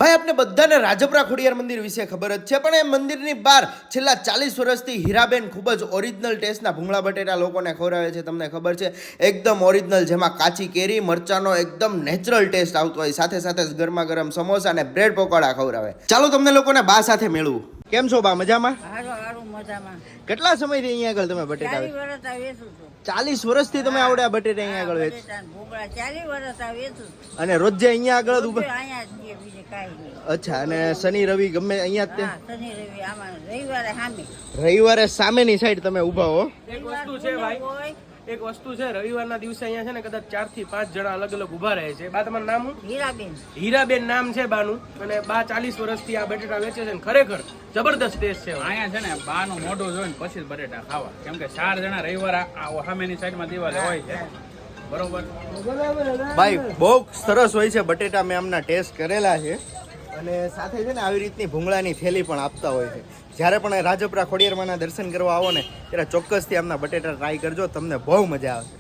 ભાઈ આપણે બધાને રાજપરા ખોડિયાર મંદિર વિશે ખબર જ છે, પણ એ મંદિરની બહાર છેલ્લા 40 વર્ષથી હીરાબેન ખૂબ જ ઓરિજિનલ ટેસ્ટના ભૂંગળા બટેટા લોકોને ખવડાવે છે. તમને ખબર છે, એકદમ ઓરિજિનલ, જેમાં કાચી કેરી મરચાનો એકદમ નેચરલ ટેસ્ટ આવતો હોય, સાથે સાથે ગરમા ગરમ સમોસા અને બ્રેડ પકોડા ખવડાવે. ચાલો તમને લોકોને બા સાથે મેળવું. કેમ છો બા? મજામાં? કેટલા સમયથી અહીંયા આગળ તમે બટેટા 40 વર્ષથી તમે આવડ્યા બટેટા અહીંયા આગળ વેચ? અને રોજે અહીંયા આગળ જ ઉભા? અચ્છા. અને શનિ રવિ ગમે અહીંયા જ રવિવારે સામેની સાઈડ તમે ઉભા હો? એક વસ્તુ છે ભાઈ, એક વસ્તુ છે, રવિવારના દિવસે અહીંયા છે ને કદાચ 4 થી 5 જણા અલગ અલગ ઉભા રહે છે. બા તમારું નામ? હીરાબેન. હીરાબેન નામ છે બાનું, અને બા 40 વર્ષથી આ બટેટા વેચે છે. ખરેખર જબરદસ્ત ટેસ્ટ છે અહીંયા છે ને. બાનું મોઢું જોઈને પછી જ બટેટા ખાવા, કેમ કે 4 જણા રવિવાર સામેની સાઈડમાં દિવાલે હોય છે. બરોબર ભાઈ બહુ સરસ હોય છે બટેટા, મેં આમના ટેસ્ટ કરેલા છે. અને સાથે છે ને આવી રીતની ભૂંગળાની થેલી પણ આપતા હોય છે. જ્યારે પણ રાજપરા ખોડિયારમાંના દર્શન કરવા આવો ને ત્યારે ચોક્કસથી આમના બટેટા ટ્રાય કરજો, તમને બહુ મજા આવશે.